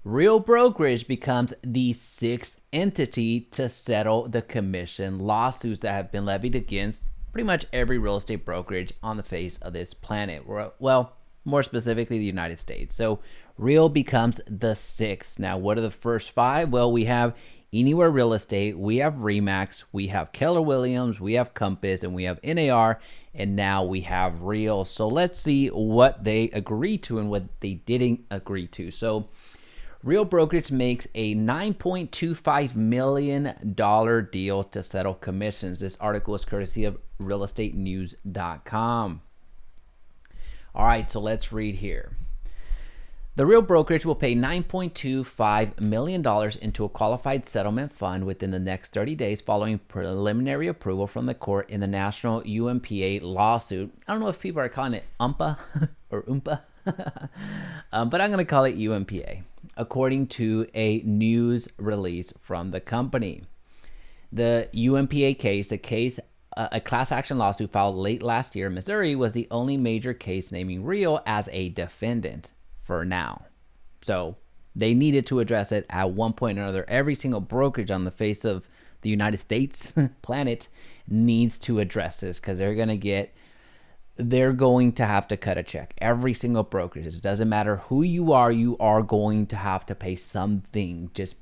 Real Brokerage becomes the sixth entity to settle the commission lawsuits that have been levied against pretty much every real estate brokerage on the face of this planet. Well, more specifically, the United States. So Real becomes the sixth. Now, what are the first five? Well, we have Anywhere Real Estate, we have Remax, we have Keller Williams, we have Compass, and we have NAR, and now we have Real. So let's see what they agreed to and what they didn't agree to. So Real Brokerage makes a $9.25 million deal to settle commissions. This article is courtesy of realestatenews.com. All right, so let's read here. The Real Brokerage will pay $9.25 million into a qualified settlement fund within the next 30 days following preliminary approval from the court in the national UMPA lawsuit. I don't know if people are calling it UMPA or UMPA, but I'm going to call it UMPA, according to a news release from the company. The UMPA case, a class action lawsuit filed late last year in Missouri, was the only major case naming Real as a defendant for now. So they needed to address it at one point or another. Every single brokerage on the face of the United States planet needs to address this because they're going to have to cut a check. Every single brokerage. It doesn't matter who you are going to have to pay something. This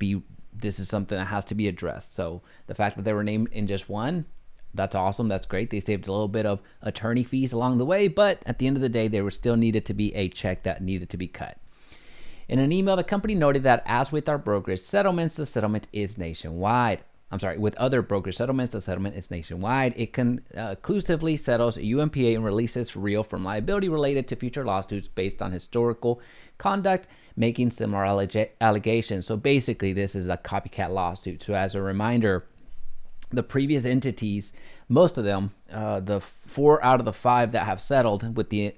is something that has to be addressed. So the fact that they were named in just one, that's awesome. That's great. They saved a little bit of attorney fees along the way, but at the end of the day, there was still needed to be a check that needed to be cut. In an email, the company noted that as with our brokerage settlements, the settlement is nationwide. With other brokerage settlements, the settlement is nationwide. It conclusively settles UMPA and releases Real from liability related to future lawsuits based on historical conduct, making similar allegations. So basically, this is a copycat lawsuit. So as a reminder, the previous entities, most of them, the 4 out of the 5 that have settled, with the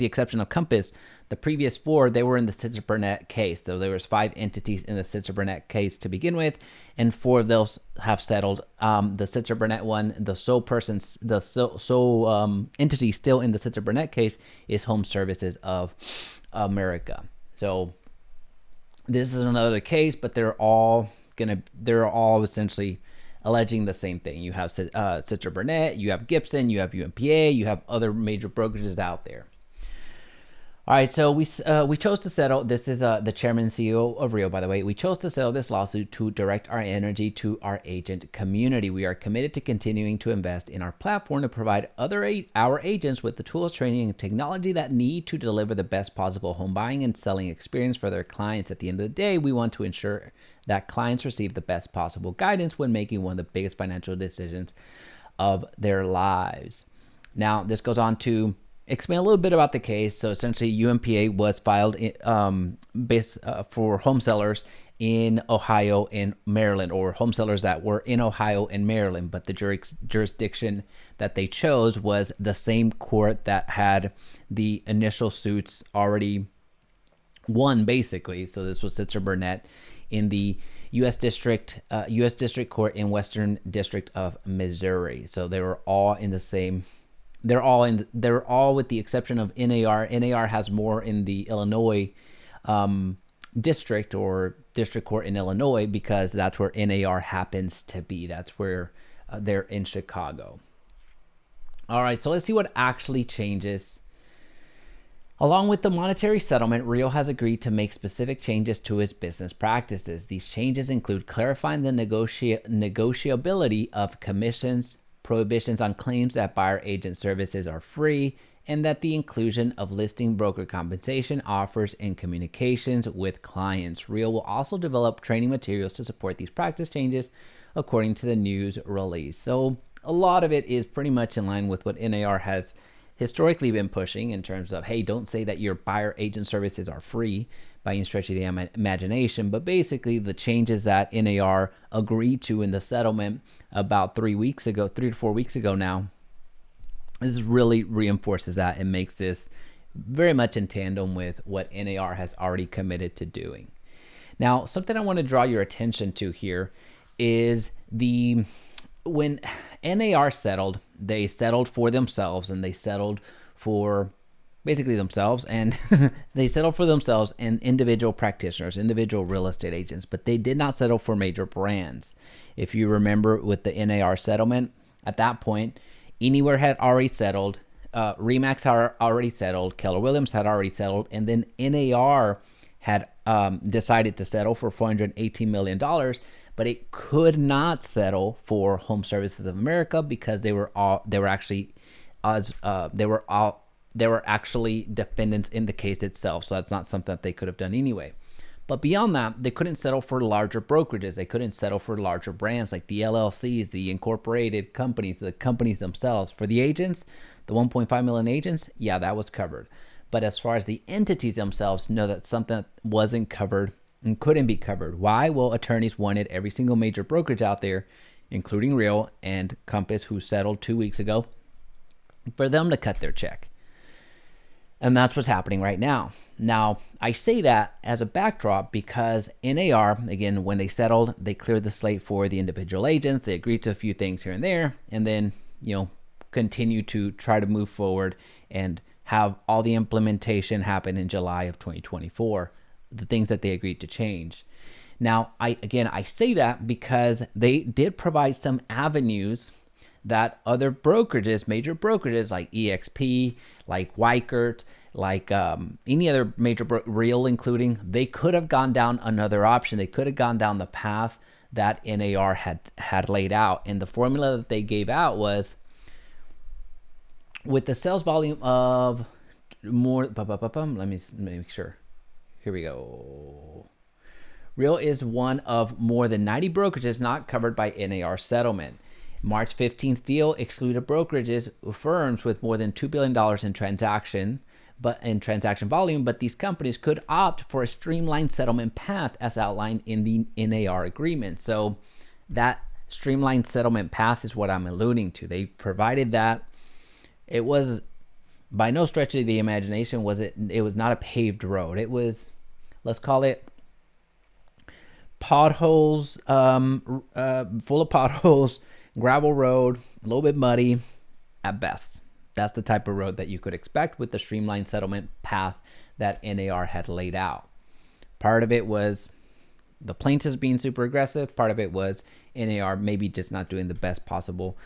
exception of Compass, the previous 4, they were in the Sitzer Burnett case. So there was 5 entities in the Sitzer Burnett case to begin with, and 4 of those have settled. The Sitzer Burnett one, the sole entity still in the Sitzer Burnett case is Home Services of America. So this is another case, but they're all essentially alleging the same thing. You have Sitzer Burnett, you have Gibson, you have UMPA, you have other major brokerages out there. All right, so we chose to settle. This is the chairman and CEO of Real, by the way. We chose to settle this lawsuit to direct our energy to our agent community. We are committed to continuing to invest in our platform to provide our agents with the tools, training, and technology that need to deliver the best possible home buying and selling experience for their clients. At the end of the day, we want to ensure that clients receive the best possible guidance when making one of the biggest financial decisions of their lives. Now, this goes on to explain a little bit about the case. So essentially, UMPA was filed for home sellers in Ohio and Maryland, or home sellers that were in Ohio and Maryland, but the jurisdiction that they chose was the same court that had the initial suits already won, basically. So this was Sitzer Burnett in the U.S. District Court in Western District of Missouri. So they were all in the same. They're all with the exception of NAR. NAR has more in the Illinois district or district court in Illinois because that's where NAR happens to be. That's where they're in Chicago. All right, so let's see what actually changes. Along with the monetary settlement, Real has agreed to make specific changes to its business practices. These changes include clarifying the negotiability of commissions, prohibitions on claims that buyer agent services are free, and that the inclusion of listing broker compensation offers in communications with clients. Real will also develop training materials to support these practice changes, according to the news release. So a lot of it is pretty much in line with what NAR has historically been pushing in terms of, hey, don't say that your buyer agent services are free by any stretch of the imagination. But basically, the changes that NAR agreed to in the settlement about 3 to 4 weeks ago now, this really reinforces that and makes this very much in tandem with what NAR has already committed to doing. Now, something I want to draw your attention to here is when NAR settled, they settled for themselves and they settled for basically themselves, and they settled for themselves and individual practitioners, individual real estate agents, but they did not settle for major brands. If you remember with the NAR settlement, at that point, Anywhere had already settled, Remax had already settled, Keller Williams had already settled, and then NAR had decided to settle for $418 million, but it could not settle for Home Services of America because they were actually defendants in the case itself. So that's not something that they could have done anyway. But beyond that, they couldn't settle for larger brokerages. They couldn't settle for larger brands like the LLCs, the incorporated companies, the companies themselves. For the agents, the 1.5 million agents, yeah, that was covered. But as far as the entities themselves, no, that's something that wasn't covered and couldn't be covered. Why? Well, attorneys wanted every single major brokerage out there, including Real and Compass, who settled 2 weeks ago, for them to cut their check. And that's what's happening right now. Now, I say that as a backdrop because NAR, again, when they settled, they cleared the slate for the individual agents. They agreed to a few things here and there, and then, continue to try to move forward and have all the implementation happen in July of 2024, the things that they agreed to change. Now, I say that because they did provide some avenues that other brokerages, major brokerages like EXP, like Weichert, like any other major Real including, they could have gone down another option. They could have gone down the path that NAR had laid out. And the formula that they gave out was with the sales volume of more, let me make sure. Here we go. Real is one of more than 90 brokerages not covered by NAR settlement. March 15th deal excluded brokerages, firms with more than $2 billion in transaction volume, but these companies could opt for a streamlined settlement path as outlined in the NAR agreement. So that streamlined settlement path is what I'm alluding to. They provided that. It was by no stretch of the imagination it was not a paved road. It was, let's call it potholes, full of potholes, gravel road, a little bit muddy at best. That's the type of road that you could expect with the streamlined settlement path that NAR had laid out. Part of it was the plaintiffs being super aggressive. Part of it was NAR maybe just not doing the best possible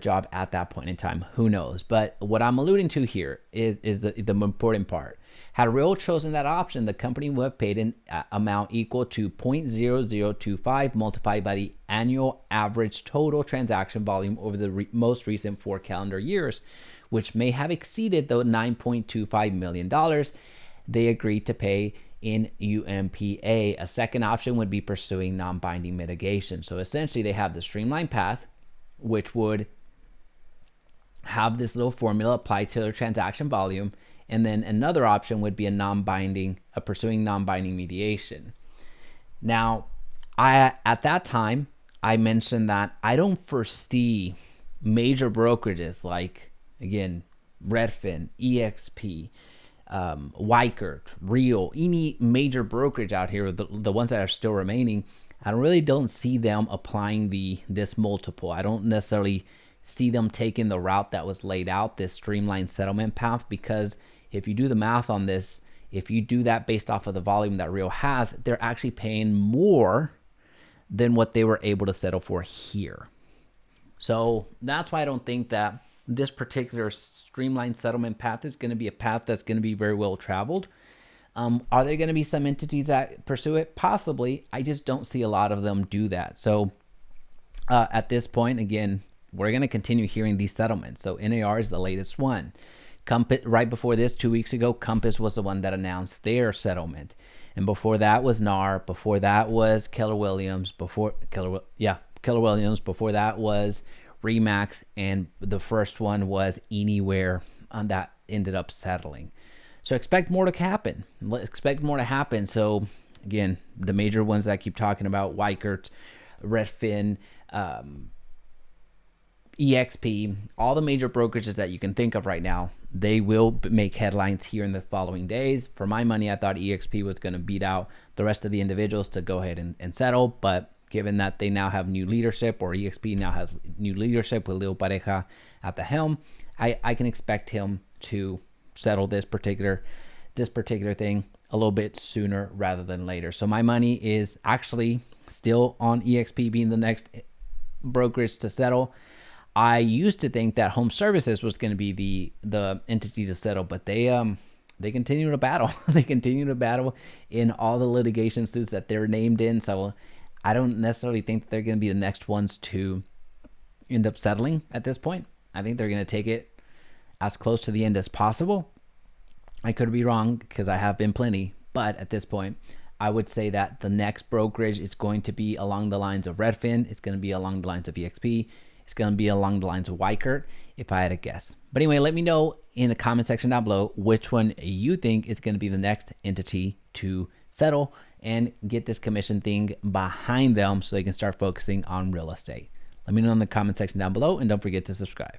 job at that point in time. Who knows? But what I'm alluding to here is the important part. Had Real chosen that option, the company would have paid an amount equal to 0.0025 multiplied by the annual average total transaction volume over the most recent 4 calendar years, which may have exceeded the $9.25 million they agreed to pay in UMPA. A second option would be pursuing non-binding mitigation. So essentially they have the streamlined path, which would have this little formula applied to their transaction volume. And then another option would be pursuing non-binding mediation. Now, at that time, I mentioned that I don't foresee major brokerages like, again, Redfin, EXP, Weichert, Real, any major brokerage out here, the ones that are still remaining, I really don't see them applying this multiple. I don't necessarily see them taking the route that was laid out, this streamlined settlement path, because if you do the math on this, if you do that based off of the volume that Real has, they're actually paying more than what they were able to settle for here. So that's why I don't think that this particular streamlined settlement path is going to be a path that's going to be very well traveled. Are there going to be some entities that pursue it? Possibly. I just don't see a lot of them do that. So at this point, again, we're going to continue hearing these settlements. So NAR is the latest one. Compass, right before this, 2 weeks ago, Compass was the one that announced their settlement. And before that was NAR. Before that was Keller Williams. Keller Williams. Before that was Remax. And the first one was Anywhere that ended up settling. So expect more to happen. So again, the major ones that I keep talking about, Weichert, Redfin, EXP, all the major brokerages that you can think of right now, they will make headlines here in the following days. For my money, I thought EXP was going to beat out the rest of the individuals to go ahead and settle. But given that they now have new leadership, or EXP now has new leadership with Leo Pareja at the helm, I can expect him to settle this particular thing a little bit sooner rather than later. So my money is actually still on EXP being the next brokerage to settle. I used to think that Home Services was going to be the entity to settle, but they continue to battle. They continue to battle in all the litigation suits that they're named in. So I don't necessarily think that they're going to be the next ones to end up settling at this point. I think they're going to take it as close to the end as possible. I could be wrong because I have been plenty, but at this point, I would say that the next brokerage is going to be along the lines of Redfin. It's going to be along the lines of EXP. It's going to be along the lines of Weichert, if I had to guess. But anyway, let me know in the comment section down below which one you think is going to be the next entity to settle and get this commission thing behind them so they can start focusing on real estate. Let me know in the comment section down below, and don't forget to subscribe.